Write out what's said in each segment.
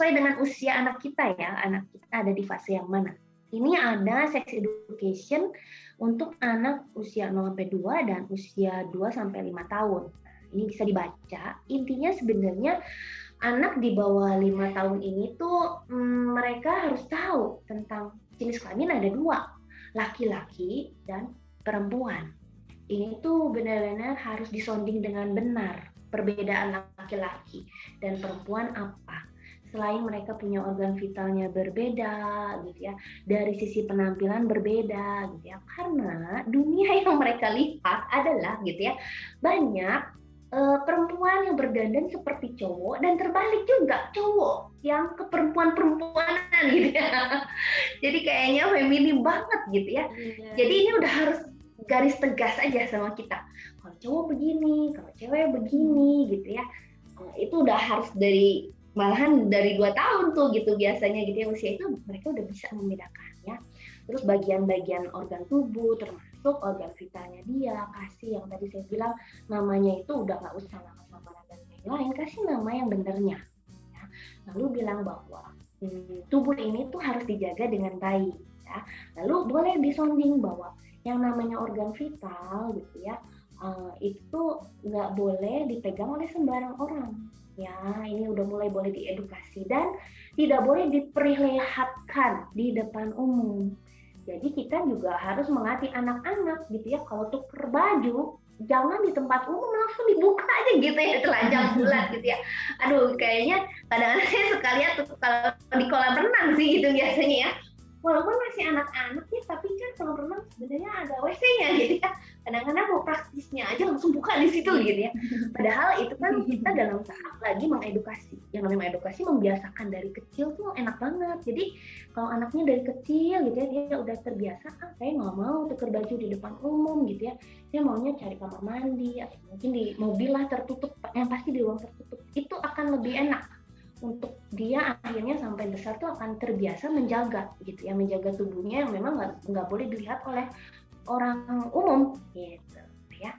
sesuai dengan usia anak kita ya, anak kita ada di fase yang mana. Ini ada sex education untuk anak usia 0-2 dan usia 2-5 tahun. Nah, ini bisa dibaca. Intinya sebenarnya anak di bawah 5 tahun ini tuh mereka harus tahu tentang jenis kelamin ada 2, laki-laki dan perempuan. Ini tuh benar-benar harus disonding dengan benar perbedaan laki-laki dan perempuan apa. Selain mereka punya organ vitalnya berbeda gitu ya, dari sisi penampilan berbeda gitu ya, karena dunia yang mereka lihat adalah gitu ya, banyak perempuan yang berdandan seperti cowok dan terbalik juga cowok yang ke perempuanan gitu ya. Jadi kayaknya feminim banget gitu ya. Jadi ini udah harus garis tegas aja sama kita. Kalau cowok begini, kalau cewek begini gitu ya. Itu udah harus malahan dari 2 tahun tuh gitu biasanya gitu ya, usia itu mereka udah bisa membedakannya. Terus bagian-bagian organ tubuh termasuk organ vitalnya dia, kasih yang tadi saya bilang namanya itu udah nggak usah nama samaran dan lain-lain, kasih nama yang benernya ya. Lalu bilang bahwa tubuh ini tuh harus dijaga dengan baik ya. Lalu boleh disonding bahwa yang namanya organ vital gitu ya, itu nggak boleh dipegang oleh sembarang orang. Ya, ini udah mulai boleh diedukasi dan tidak boleh diperlihatkan di depan umum. Jadi kita juga harus melatih anak-anak gitu ya, kalau tuker baju jangan di tempat umum, langsung dibuka aja gitu ya, telanjang bulat gitu ya. Aduh, kayaknya kadang-kadang saya sekalian tuh kalau di kolam renang sih gitu biasanya ya. Walaupun masih anak-anak ya, tapi kan kolam renang sebenarnya ada WC-nya gitu ya. Kadang-kadang mau praktisnya aja langsung buka di situ gitu ya. Padahal itu kan kita dalam tahap lagi mengedukasi. Yang namanya edukasi membiasakan dari kecil tuh enak banget. Jadi kalau anaknya dari kecil gitu ya, dia udah terbiasa, saya nggak mau tuker baju di depan umum gitu ya. Dia maunya cari kamar mandi atau mungkin di mobil lah tertutup, yang pasti di ruang tertutup. Itu akan lebih enak untuk dia akhirnya sampai besar tuh akan terbiasa menjaga gitu ya, menjaga tubuhnya yang memang nggak boleh dilihat oleh orang umum gitu ya.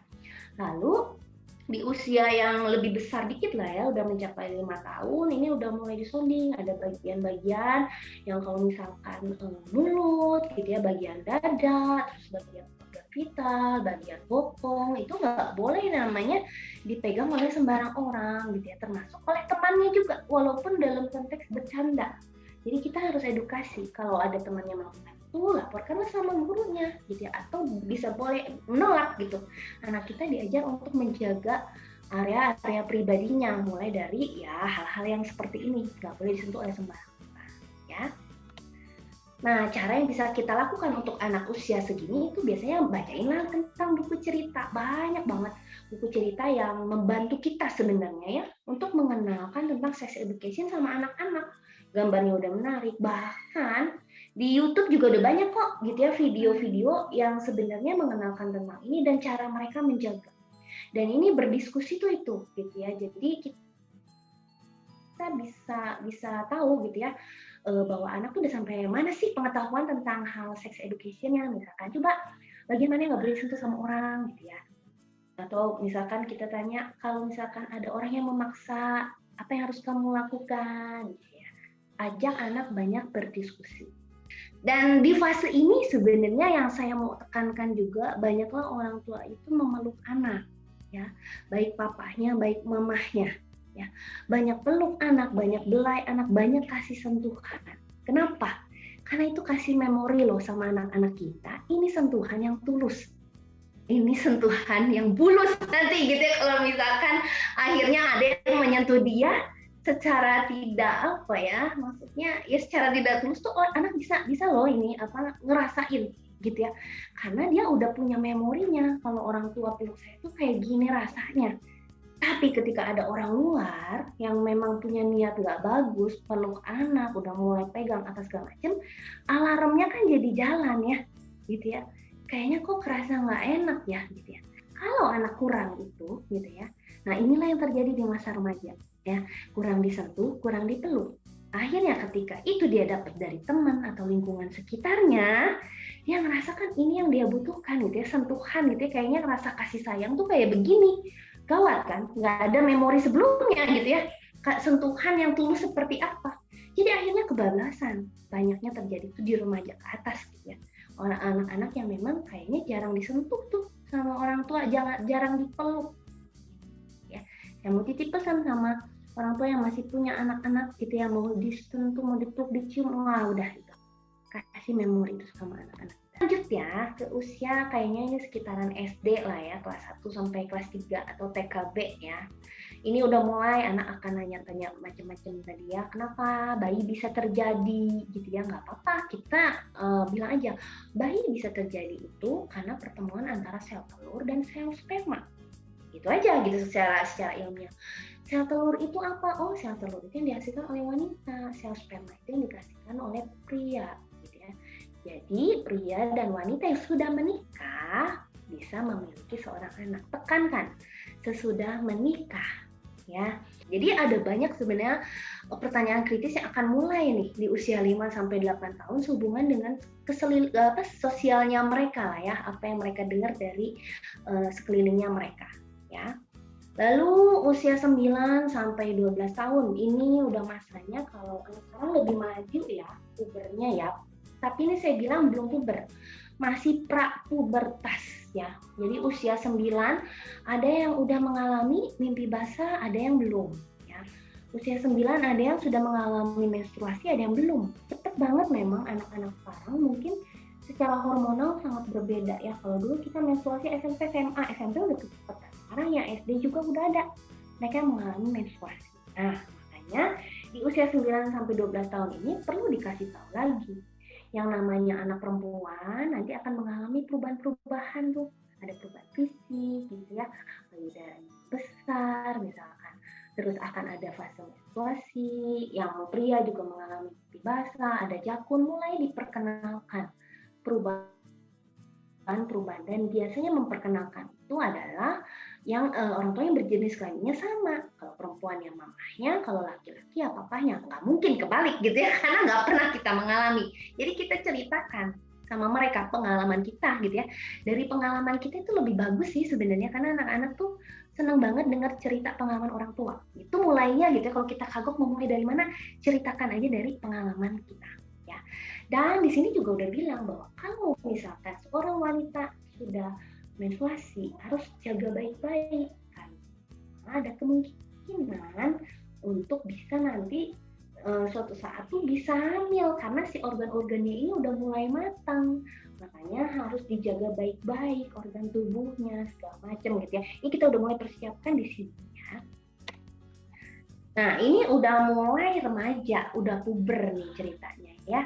Lalu di usia yang lebih besar dikit lah ya, udah mencapai 5 tahun, ini udah mulai disonding, ada bagian-bagian yang kalau misalkan mulut gitu ya, bagian dada, terus bagian organ vital, bagian bokong, itu nggak boleh namanya dipegang oleh sembarang orang gitu ya, termasuk oleh temannya juga, walaupun dalam konteks bercanda. Jadi kita harus edukasi, kalau ada temannya melakukan itu, laporkanlah sama gurunya gitu ya, atau bisa boleh menolak gitu. Anak kita diajar untuk menjaga area-area pribadinya, mulai dari ya hal-hal yang seperti ini, nggak boleh disentuh oleh sembarang orang ya. Nah, cara yang bisa kita lakukan untuk anak usia segini itu biasanya bacainlah tentang buku cerita, banyak banget buku cerita yang membantu kita sebenarnya ya untuk mengenalkan tentang sex education sama anak-anak. Gambarnya udah menarik, bahkan di YouTube juga udah banyak kok gitu ya video-video yang sebenarnya mengenalkan tentang ini dan cara mereka menjaga. Dan ini berdiskusi tuh itu gitu ya. Jadi kita bisa tahu gitu ya bahwa anak tuh udah sampai mana sih pengetahuan tentang hal sex education-nya, misalkan coba bagaimana nggak boleh sentuh sama orang gitu ya. Atau misalkan kita tanya, kalau misalkan ada orang yang memaksa, apa yang harus kamu lakukan gitu ya. Ajak anak banyak berdiskusi. Dan di fase ini sebenarnya yang saya mau tekankan juga, banyaklah orang tua itu memeluk anak ya, baik papahnya, baik mamahnya ya. Banyak peluk anak, banyak belai anak, banyak kasih sentuhan. Kenapa? Karena itu kasih memori loh sama anak-anak kita, ini sentuhan yang tulus. Ini sentuhan yang bulus nanti gitu ya, kalau misalkan akhirnya ada yang menyentuh dia secara tidak apa ya, maksudnya ya secara tidak tulus tuh anak bisa loh ini apa ngerasain gitu ya, karena dia udah punya memorinya, kalau orang tua peluk saya tuh kayak gini rasanya. Tapi ketika ada orang luar yang memang punya niat nggak bagus, peluk anak, udah mulai pegang atas segala macam, alarmnya kan jadi jalan ya, gitu ya. Kayaknya kok kerasa nggak enak ya, gitu ya. Kalau anak kurang itu, gitu ya. Nah inilah yang terjadi di masa remaja, ya. Kurang disentuh, kurang dipeluk. Akhirnya ketika itu dia dapat dari teman atau lingkungan sekitarnya, dia merasakan ini yang dia butuhkan, gitu ya, sentuhan, gitu ya. Kayaknya rasa kasih sayang tuh kayak begini. Gawat kan, nggak ada memori sebelumnya gitu ya, sentuhan yang tulus seperti apa. Jadi akhirnya kebablasan, banyaknya terjadi itu di remaja ke atas gitu ya. Orang anak-anak yang memang kayaknya jarang disentuh tuh sama orang tua, jarang dipeluk ya. Saya mau titip pesan sama orang tua yang masih punya anak-anak gitu ya, mau disentuh, mau dipeluk, dicium, wah udah gitu. Kasih memori itu sama anak-anak. Lanjut ya ke usia kayaknya ini sekitaran SD lah ya, kelas 1 sampai kelas 3 atau TKB ya. Ini udah mulai anak akan nanya-tanya macam-macam tadi ya, kenapa bayi bisa terjadi gitu ya, nggak apa-apa, kita bilang aja, bayi bisa terjadi itu karena pertemuan antara sel telur dan sel sperma. Gitu aja gitu secara ilmiah. Sel telur itu apa? Oh, sel telur itu yang dihasilkan oleh wanita, sel sperma itu yang dihasilkan oleh pria gitu ya. Jadi pria dan wanita yang sudah menikah bisa memiliki seorang anak. Tekankan, sesudah menikah ya. Jadi ada banyak sebenarnya pertanyaan kritis yang akan mulai nih di usia 5 sampai 8 tahun sehubungan dengan sosialnya mereka lah ya, apa yang mereka dengar dari sekelilingnya mereka ya. Lalu usia 9 sampai 12 tahun ini udah masanya kalau anak sekarang lebih maju ya pubernya ya. Tapi ini saya bilang belum puber, masih pra-pubertas ya. Jadi usia 9 ada yang udah mengalami mimpi basah, ada yang belum ya. Usia 9 ada yang sudah mengalami menstruasi, ada yang belum. Cepet banget memang anak-anak sekarang mungkin secara hormonal sangat berbeda ya. Kalau dulu kita menstruasi SMP, SMA, SMP udah kecepatan. Sekarang yang SD juga udah ada. Mereka mengalami menstruasi. Nah, makanya di usia 9 sampai 12 tahun ini perlu dikasih tahu lagi. Yang namanya anak perempuan nanti akan mengalami perubahan-perubahan tuh. Ada perubahan fisik gitu ya, payudaranya besar misalkan. Terus akan ada fase menstruasi, yang pria juga mengalami mimpi basah, ada jakun, mulai diperkenalkan perubahan dan biasanya memperkenalkan itu adalah yang orang tua yang berjenis kelaminnya sama. Kalau perempuan yang mamahnya, kalau laki-laki ya papahnya. Nggak mungkin kebalik gitu ya, karena nggak pernah kita mengalami. Jadi kita ceritakan sama mereka pengalaman kita gitu ya. Dari pengalaman kita itu lebih bagus sih sebenarnya, karena anak-anak tuh senang banget dengar cerita pengalaman orang tua. Itu mulainya gitu ya, kalau kita kagok mau mulai dari mana, ceritakan aja dari pengalaman kita ya. Dan di sini juga udah bilang bahwa kalau misalkan seorang wanita sudah menstruasi harus jaga baik-baik karena ada kemungkinan untuk bisa nanti suatu saat tuh bisa hamil karena si organ-organnya ini udah mulai matang, makanya harus dijaga baik-baik organ tubuhnya segala macam gitu ya. Ini kita udah mulai persiapkan di sini ya. Nah ini udah mulai remaja, udah puber nih ceritanya ya.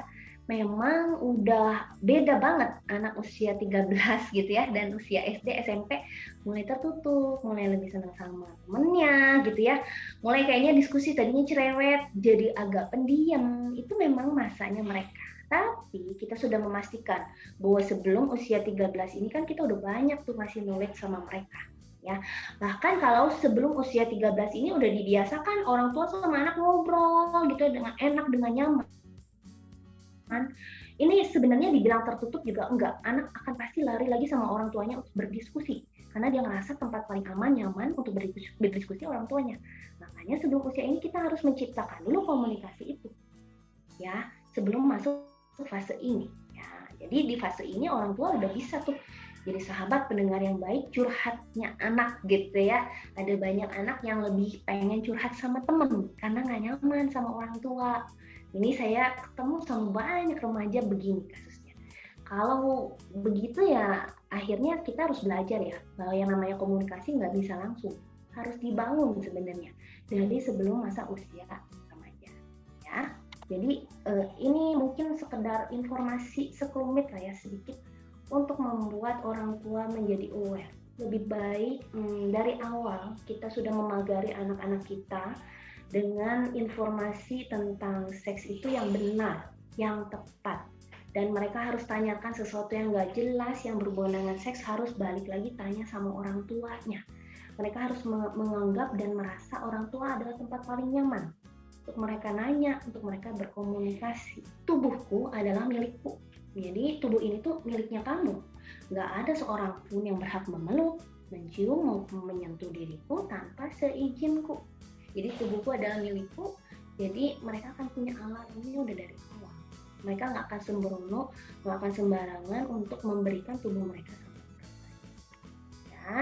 Memang udah beda banget anak usia 13 gitu ya dan usia SD, SMP mulai tertutup, mulai lebih senang sama temennya gitu ya. Mulai kayaknya diskusi tadinya cerewet jadi agak pendiam. Itu memang masanya mereka. Tapi kita sudah memastikan bahwa sebelum usia 13 ini kan kita udah banyak tuh masih knowledge sama mereka. Ya. Bahkan kalau sebelum usia 13 ini udah dibiasakan orang tua sama anak ngobrol gitu dengan enak, dengan nyaman. Ini sebenarnya dibilang tertutup juga enggak, anak akan pasti lari lagi sama orang tuanya untuk berdiskusi karena dia ngerasa tempat paling aman, nyaman untuk berdiskusi orang tuanya. Makanya sebelum usia ini kita harus menciptakan dulu komunikasi itu ya sebelum masuk fase ini ya. Jadi di fase ini orang tua udah bisa tuh jadi sahabat pendengar yang baik, curhatnya anak gitu ya. Ada banyak anak yang lebih pengen curhat sama temen karena nggak nyaman sama orang tua. Ini saya ketemu sama banyak remaja begini kasusnya. Kalau begitu ya akhirnya kita harus belajar ya bahwa yang namanya komunikasi nggak bisa langsung, harus dibangun sebenarnya dari sebelum masa usia remaja ya. Jadi ini mungkin sekedar informasi sekelumit lah ya sedikit untuk membuat orang tua menjadi aware. Lebih baik dari awal kita sudah memagari anak-anak kita dengan informasi tentang seks itu yang benar, yang tepat. Dan mereka harus tanyakan sesuatu yang nggak jelas, yang berhubungan dengan seks, harus balik lagi tanya sama orang tuanya. Mereka harus menganggap dan merasa orang tua adalah tempat paling nyaman untuk mereka nanya, untuk mereka berkomunikasi. Tubuhku adalah milikku. Jadi tubuh ini tuh miliknya kamu. Nggak ada seorang pun yang berhak memeluk, mencium maupun menyentuh diriku tanpa seizinku. Jadi tubuhku adalah milikku, Jadi mereka akan punya alat ini udah dari awal. Mereka nggak akan sembrono, nggak akan sembarangan untuk memberikan tubuh mereka sama orang lain. Ya,